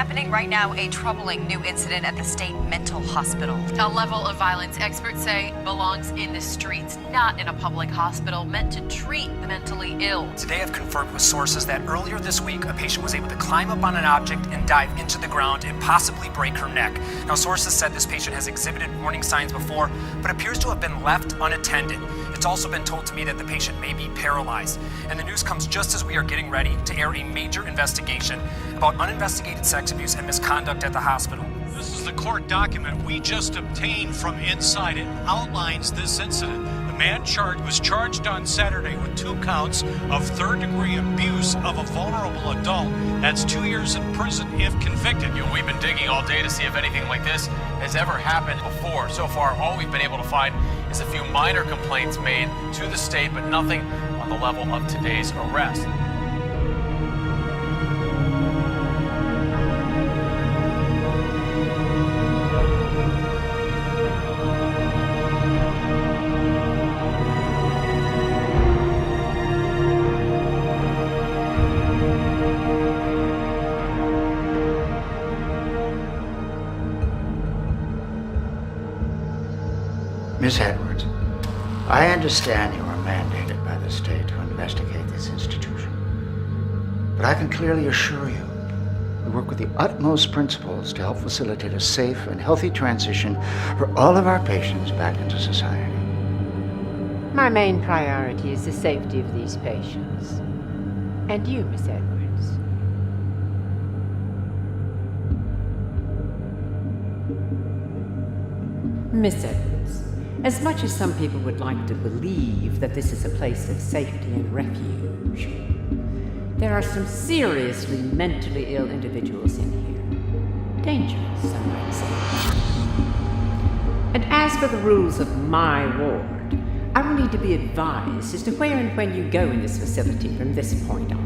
happening right now, a troubling new incident at the state mental hospital. A level of violence experts say belongs in the streets, not in a public hospital meant to treat the mentally ill. Today I've confirmed with sources that earlier this week, a patient was able to climb up on an object and dive into the ground and possibly break her neck. Now, sources said this patient has exhibited warning signs before, but appears to have been left unattended. It's also been told to me that the patient may be paralyzed. And the news comes just as we are getting ready to air a major investigation about uninvestigated sex abuse and misconduct at the hospital. This is the court document we just obtained from inside. It outlines this incident. The man was charged on Saturday with 2 counts of third-degree abuse of a vulnerable adult. That's 2 years in prison if convicted. We've been digging all day to see if anything like this has ever happened before. So far, all we've been able to find is a few minor complaints made to the state, but nothing on the level of today's arrest. Miss Edwards, I understand you are mandated by the state to investigate this institution. But I can clearly assure you, we work with the utmost principles to help facilitate a safe and healthy transition for all of our patients back into society. My main priority is the safety of these patients. And you, Miss Edwards. Miss Edwards, as much as some people would like to believe that this is a place of safety and refuge, there are some seriously mentally ill individuals in here. Dangerous, some might say. And as for the rules of my ward, I will need to be advised as to where and when you go in this facility from this point on.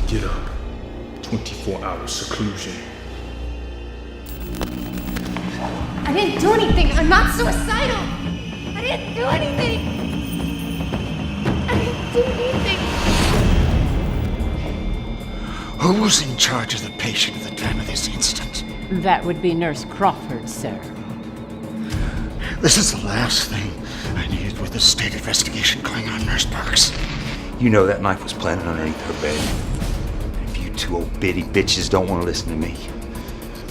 Get up. 24-hour seclusion. I didn't do anything. I'm not suicidal. I didn't do anything. I didn't do anything. Who was in charge of the patient at the time of this incident? That would be Nurse Crawford, sir. This is the last thing I needed with the state investigation going on, Nurse Parks. You know that knife was planted underneath her bed. If you 2 old bitty bitches don't want to listen to me,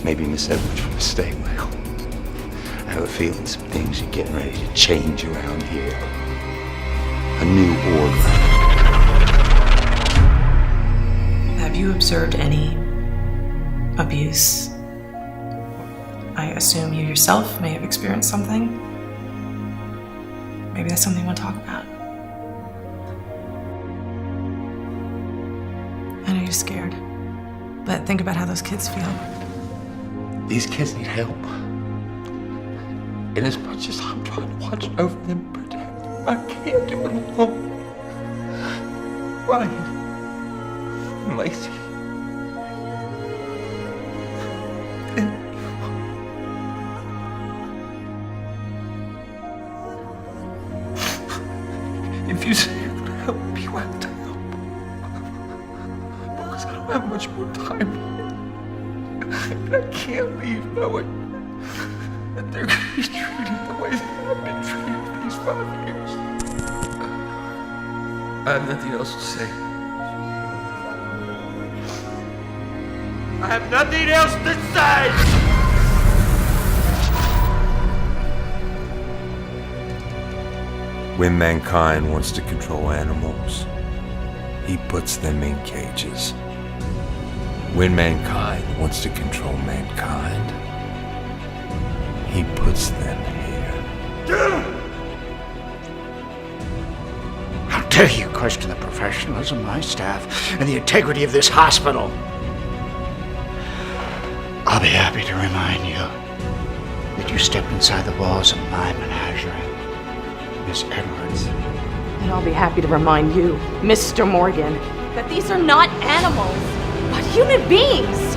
maybe Miss Edwards from the state will. I have a feeling some things are getting ready to change around here. A new order. Have you observed any abuse? I assume you yourself may have experienced something. Maybe that's something you want to talk about. I know you're scared, but think about how those kids feel. These kids need help. And as much as I'm trying to watch over them and protect them, I can't do it alone. Ryan and Lacey. And if you say you're gonna help me, you have to help. Because I don't have much more time. And I can't leave knowing that they're going to be treated the way that I've been treated for these 5 years. I have nothing else to say. I have nothing else to say! When mankind wants to control animals, he puts them in cages. When mankind wants to control mankind, he puts them here. How dare you question the professionalism of my staff and the integrity of this hospital? I'll be happy to remind you that you stepped inside the walls of my menagerie, Miss Edwards. And I'll be happy to remind you, Mr. Morgan, that these are not animals, but human beings.